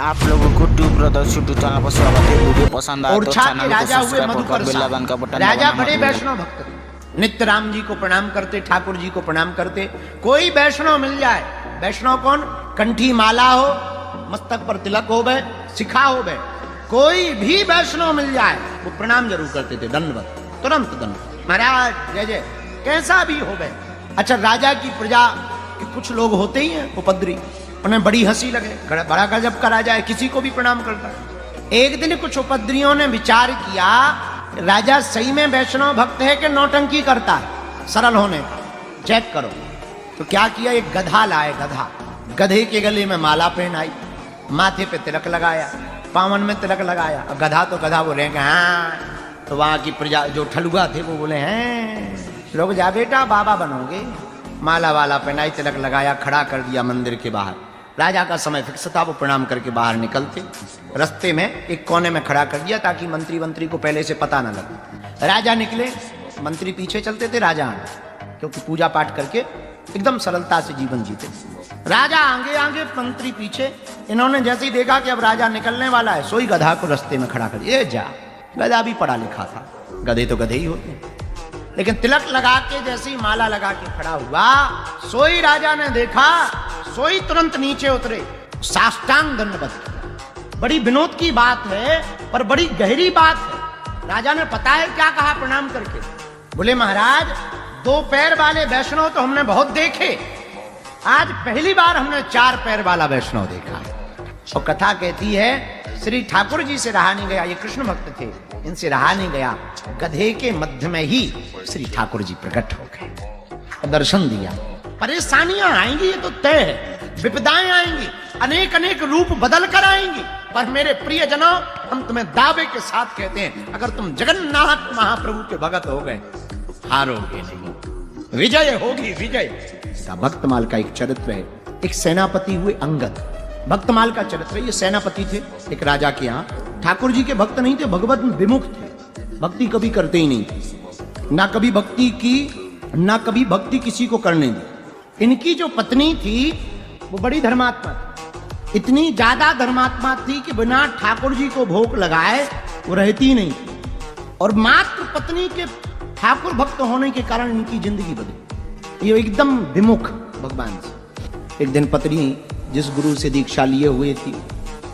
आप लोगों को ट्यूब ब्रदर्स यूट्यूब चैनल पर स्वागत है। वीडियो पसंद आए तो चैनल को सब्सक्राइब कर बेल आइकन का बटन राजा बड़े वैष्णव भक्त थे। नित्य राम जी को प्रणाम करते, ठाकुर जी को प्रणाम करते। कोई वैष्णव मिल जाए, वैष्णव कौन, कंठी माला हो, मस्तक पर तिलक हो गए, शिखा हो गए, कोई भी वैष्णव मिल जाए वो प्रणाम जरूर करते थे, दंडवत, तुरंत दंडवत, महाराज जय जय, कैसा भी हो गए। अच्छा, राजा की प्रजा के कुछ लोग होते ही हैं उपद्री, उन्हें बड़ी हंसी लगे, बड़ा गजब का राजा है, किसी को भी प्रणाम करता है। एक दिन कुछ उपद्रियों ने विचार किया, राजा सही में वैष्णव भक्त है कि नौटंकी करता है, सरल होने का चेक करो। तो क्या किया, एक गधा लाए, गधा, गधे के गले में माला पहनाई, माथे पे तिलक लगाया, पावन में तिलक लगाया। गधा तो गधा बोले हाँ, तो वहां की प्रजा जो ठलुआ थे वो बोले हैं, लोग जा बेटा बाबा बनोगे। माला वाला पहनाई, तिलक लगाया, खड़ा कर दिया मंदिर के बाहर। राजा का समय फिक्स था, वो प्रणाम करके बाहर निकलते, रास्ते में एक कोने में खड़ा कर दिया ताकि मंत्री को पहले से पता न लगे। राजा निकले, मंत्री पीछे चलते थे, राजा आगे, क्योंकि पूजा पाठ करके एकदम सरलता से जीवन जीते। राजा आगे आगे, मंत्री पीछे। इन्होंने जैसे ही देखा कि अब राजा निकलने वाला है, सोई गधा को रास्ते में खड़ा कर दिया। जा, गधा भी पढ़ा लिखा था, गधे तो गधे ही होते हैं, लेकिन तिलक लगा के जैसे ही माला लगा के खड़ा हुआ, सोई राजा ने देखा, सोई तुरंत नीचे उतरे, साष्टांग दंडवत किया। बड़ी विनोद की बात है पर बड़ी गहरी बात है। राजा ने पता है क्या कहा प्रणाम करके, बोले महाराज, दो पैर वाले वैष्णव तो हमने बहुत देखे, आज पहली बार हमने चार पैर वाला वैष्णव देखा है। और कथा कहती है, श्री ठाकुर जी से रहा नहीं गया, ये कृष्ण भक्त थे, इनसे रहा नहीं गया, गधे के मध्य में ही श्री ठाकुर जी प्रकट हो गए, दर्शन दिया। परेशानियां आएंगी, ये तो तय है, विपदाएं आएंगी, अनेक अनेक रूप बदल कर आएंगी, पर मेरे प्रियजनों, हम तुम्हें दावे के साथ कहते हैं, अगर तुम जगन्नाथ महाप्रभु के भगत हो गए, हारोगे नहीं, विजय होगी, विजय। भक्तमाल का एक चरित्र है, एक सेनापति हुए अंगद, भक्तमाल का चरित्र है। ये सेनापति थे एक राजा के यहाँ, ठाकुर जी के भक्त नहीं थे, भगवत विमुख थे, भक्ति कभी करते ही नहीं थे, ना कभी भक्ति की, ना कभी भक्ति किसी को करने दी। इनकी जो पत्नी थी वो बड़ी धर्मात्मा थी, इतनी ज्यादा धर्मात्मा थी कि बिना ठाकुर जी को भोग लगाए वो रहती नहीं थी, और मात्र पत्नी के ठाकुर भक्त होने के कारण इनकी जिंदगी बदली, ये एकदम विमुख भगवान से। एक दिन पत्नी जिस गुरु से दीक्षा लिए हुए थी,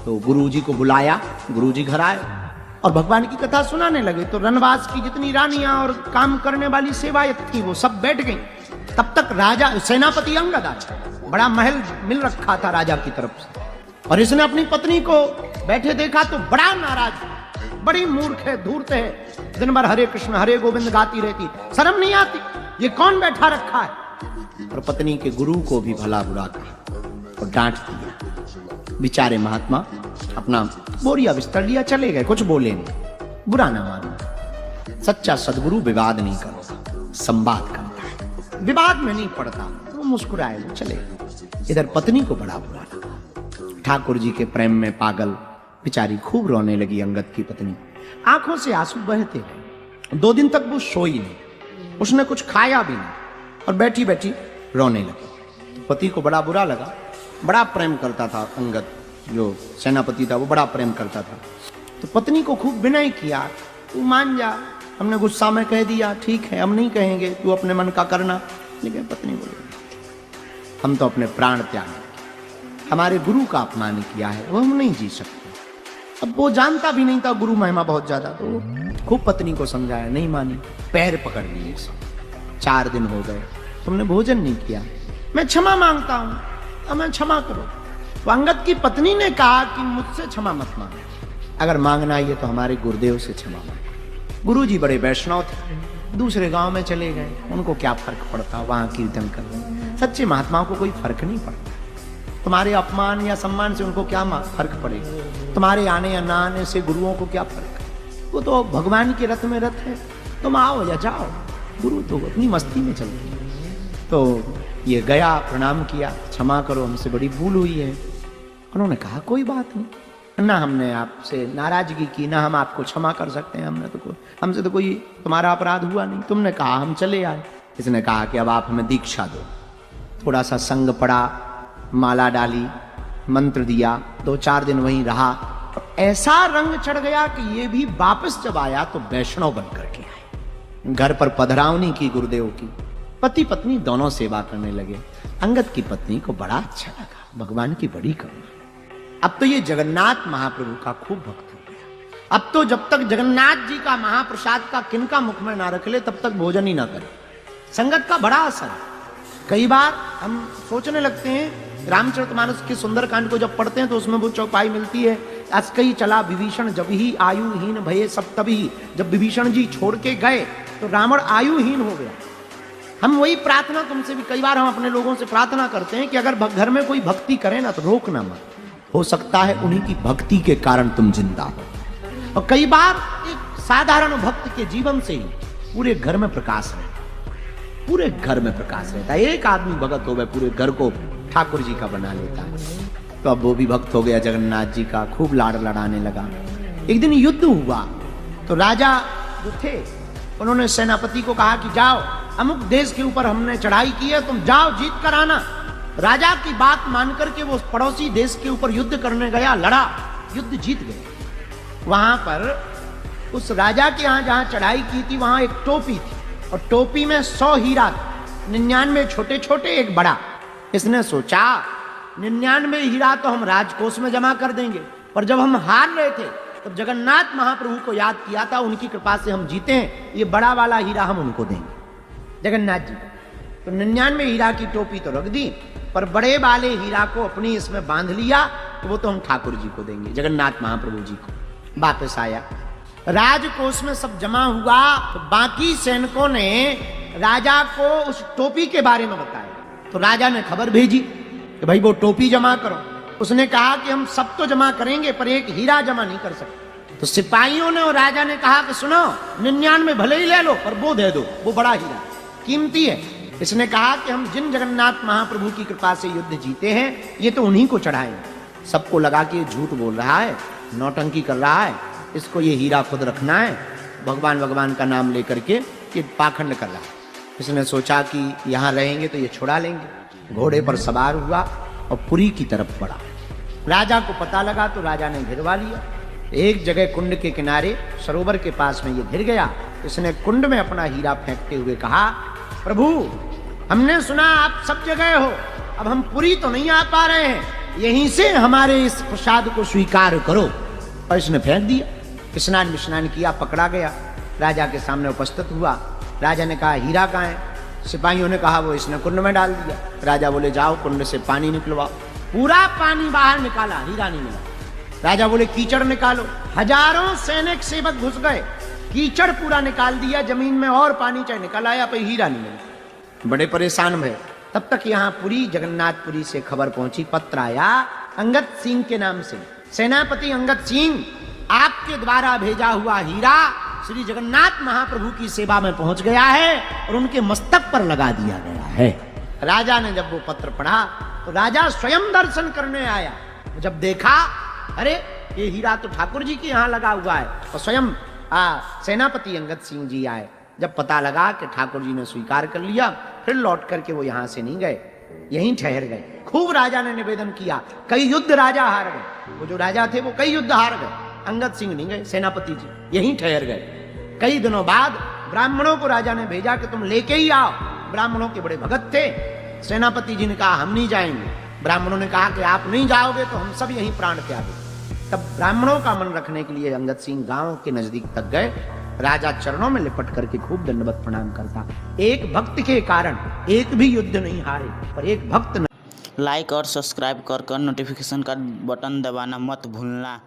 तो गुरु जी को बुलाया, गुरु जी घर आए और भगवान की कथा सुनाने लगे। तो रनवास की जितनी रानियां और काम करने वाली सेवायत थी वो सब बैठ गई। तब तक राजा, सेनापति अंगद आया, बड़ा महल मिल रखा था राजा की तरफ से, और इसने अपनी पत्नी को बैठे देखा तो बड़ा नाराज, बड़ी मूर्ख है, धूर्त है, दिन भर हरे कृष्ण हरे गोविंद गाती रहती, शर्म नहीं आती, ये कौन बैठा रखा है। और पत्नी के गुरु को भी भला बुरा कहा और डांट दिया। बेचारे महात्मा अपना बोरिया बिस्तर लिया, चले गए, कुछ बोले नहीं, बुरा ना मानो। सच्चा सदगुरु विवाद नहीं करता, संवाद करता है, विवाद में नहीं पड़ता। वो मुस्कुराए, वो चले गए। इधर पत्नी को बड़ा बुरा लगा, ठाकुर जी के प्रेम में पागल, बेचारी खूब रोने लगी। अंगद की पत्नी आंखों से आंसू बहते गए। 2 दिन तक वो सोई नहीं, उसने कुछ खाया भी नहीं, और बैठी बैठी रोने लगी। पति को बड़ा बुरा लगा, बड़ा प्रेम करता था अंगद, जो सेनापति था वो बड़ा प्रेम करता था। तो पत्नी को खूब विनय किया, तू मान जा, हमने गुस्सा में कह दिया, ठीक है हम नहीं कहेंगे, तू अपने मन का करना। लेकिन पत्नी बोली, हम तो अपने प्राण त्याग, हमारे गुरु का अपमान किया है, वो हम नहीं जी सकते। अब वो जानता भी नहीं था गुरु महिमा बहुत ज्यादा, तो खूब पत्नी को समझाया, नहीं मानी, पैर पकड़ लिए। 4 दिन हो गए, तुमने भोजन नहीं किया, मैं क्षमा मांगता हूं, हमें क्षमा करो। तो अंगद की पत्नी ने कहा कि मुझसे क्षमा मत मांगो, अगर मांगना है तो हमारे गुरुदेव से क्षमा मांगो। गुरुजी बड़े वैष्णव थे, दूसरे गांव में चले गए, उनको क्या फर्क पड़ता, वहां कीर्तन कर रहे। सच्चे महात्माओं को कोई फर्क नहीं पड़ता, तुम्हारे अपमान या सम्मान से उनको क्या फर्क पड़ेगा, तुम्हारे आने या ना आने से गुरुओं को क्या फर्क है, वो तो भगवान के रथ में रथ है, तुम आओ या जाओ, गुरु तो अपनी मस्ती में चलते हैं। तो ये गया, प्रणाम किया, क्षमा करो, हमसे बड़ी भूल हुई है। उन्होंने कहा कोई बात नहीं, ना हमने आपसे नाराजगी की, ना हम आपको क्षमा कर सकते हैं, हमसे तो कोई तुम्हारा अपराध हुआ नहीं, तुमने कहा हम चले आए। इसने कहा कि अब आप हमें दीक्षा दो। थोड़ा सा संग पड़ा, माला डाली, मंत्र दिया, 2-4 दिन वहीं रहा, ऐसा रंग चढ़ गया कि ये भी वापस जब आया तो वैष्णव बन करके आए। घर पर पधरावनी की गुरुदेव की, पति पत्नी दोनों सेवा करने लगे। अंगद की पत्नी को बड़ा अच्छा लगा, भगवान की बड़ी करुणा। अब तो ये जगन्नाथ महाप्रभु का खूब भक्त हो गया। अब तो जब तक जगन्नाथ जी का महाप्रसाद का किनका मुख में ना रख ले तब तक भोजन ही ना करे। संगत का बड़ा असर है। कई बार हम सोचने लगते हैं, रामचरितमानस के सुंदरकांड को जब पढ़ते हैं तो उसमें वो चौपाई मिलती है, अस्कई चला विभीषण जब ही आयुहीन भये सब तभी। जब विभीषण जी छोड़ के गए तो रावण आयुहीन हो गया। हम वही प्रार्थना, तुमसे भी कई बार हम अपने लोगों से प्रार्थना करते हैं कि अगर घर में कोई भक्ति करे ना तो रोकना मत, हो सकता है उन्हीं की भक्ति के कारण तुम जिंदा हो। और कई बार एक साधारण भक्त के जीवन से ही पूरे घर में प्रकाश रहता है, पूरे घर में प्रकाश रहता है। एक आदमी भगत हो गए, पूरे घर को ठाकुर जी का बना लेता है। तो अब वो भी भक्त हो गया जगन्नाथ जी का, खूब लाड़ लड़ाने लगा। एक दिन युद्ध हुआ तो राजा जो थे उन्होंने सेनापति को कहा कि जाओ, अमुक देश के ऊपर हमने चढ़ाई की है, तुम जाओ जीत कर आना। राजा की बात मान करके वो पड़ोसी देश के ऊपर युद्ध करने गया, लड़ा, युद्ध जीत गए। वहां पर उस राजा के यहाँ जहां चढ़ाई की थी वहां एक टोपी थी और टोपी में 100 हीरा, 99 छोटे छोटे, एक बड़ा। इसने सोचा 99 हीरा तो हम राजकोष में जमा कर देंगे, पर जब हम हार रहे थे तब जगन्नाथ महाप्रभु को याद किया था, उनकी कृपा से हम जीते हैं, ये बड़ा वाला हीरा हम उनको देंगे, जगन्नाथ जी। तो 99 हीरा की टोपी तो रख दी, पर बड़े वाले हीरा को अपनी इसमें बांध लिया, तो वो तो हम ठाकुर जी को देंगे, जगन्नाथ महाप्रभु जी को। वापस आया, राजकोष में सब जमा हुआ, तो बाकी सैनिकों ने राजा को उस टोपी के बारे में बताया। तो राजा ने खबर भेजी कि भाई वो टोपी जमा करो। उसने कहा कि हम सब तो जमा करेंगे पर एक हीरा जमा नहीं कर सकते। तो सिपाहियों ने और राजा ने कहा कि सुनो, 99 भले ही ले लो पर वो दे दो, वो बड़ा हीरा कीमती है। इसने कहा कि हम जिन जगन्नाथ महाप्रभु की कृपा से युद्ध जीते हैं ये तो उन्हीं को चढ़ाएंगे। सबको लगा कि ये झूठ बोल रहा है, नौटंकी कर रहा है, इसको ये हीरा खुद रखना है, भगवान भगवान का नाम लेकर के ये पाखंड कर रहा है। इसने सोचा कि यहाँ रहेंगे तो ये छुड़ा लेंगे। घोड़े पर सवार हुआ और पुरी की तरफ बढ़ा। राजा को पता लगा तो राजा ने घिरवा लिया। एक जगह कुंड के किनारे सरोवर के पास में ये घिर गया। इसने कुंड में अपना हीरा फेंकते हुए कहा, प्रभु हमने सुना आप सब जगह हो, अब हम पुरी तो नहीं आ पा रहे हैं, यहीं से हमारे इस प्रसाद को स्वीकार करो। और इसने फेंक दिया। स्नान विस्नान किया, पकड़ा गया, राजा के सामने उपस्थित हुआ। राजा ने कहा हीरा कहाँ है? सिपाहियों ने कहा वो इसने कुंड में डाल दिया। राजा बोले जाओ कुंड से पानी निकलवाओ। पूरा पानी बाहर निकाला, हीरा नहीं मिला। राजा बोले कीचड़ निकालो। हजारों सैनिक सेवक घुस गए, कीचड़ पूरा निकाल दिया जमीन में, और पानी चाहे निकल आया पर हीरा नहीं मिला। बड़े परेशान भये। तब तक यहाँ पुरी, जगन्नाथपुरी से खबर पहुंची, पत्र आया अंगद सिंह के नाम से, सेनापति अंगद सिंह आपके द्वारा भेजा हुआ हीरा श्री जगन्नाथ महाप्रभु की सेवा में पहुंच गया है और उनके मस्तक पर लगा दिया गया है। राजा ने जब वो पत्र पढ़ा तो राजा स्वयं दर्शन करने आया। जब देखा अरे ये हीरा तो ठाकुर जी के यहाँ लगा हुआ है, और स्वयं सेनापति अंगद सिंह जी आए। जब पता लगा कि ठाकुर जी ने स्वीकार कर लिया, फिर लौट करके वो यहाँ से नहीं गए, यहीं ठहर गए। खूब राजा ने निवेदन किया, कई युद्ध राजा हार गए। वो जो राजा थे वो कई युद्ध हार गए, अंगद सिंह नहीं गए, सेनापति जी यहीं ठहर गए। कई दिनों बाद ब्राह्मणों को राजा ने भेजा कि तुम लेके ही आओ। ब्राह्मणों के बड़े भगत थे। सेनापति जी ने कहा हम नहीं जाएंगे। ब्राह्मणों ने कहा कि आप नहीं जाओगे तो हम सब यहीं प्राण त्यागेंगे। तब ब्राह्मणों का मन रखने के लिए अंगद सिंह गांव के नजदीक तक गए। राजा चरणों में लिपट करके खूब दंडवत प्रणाम करता। एक भक्त के कारण एक भी युद्ध नहीं हारे, पर एक भक्त लाइक और सब्सक्राइब कर नोटिफिकेशन का बटन दबाना मत भूलना।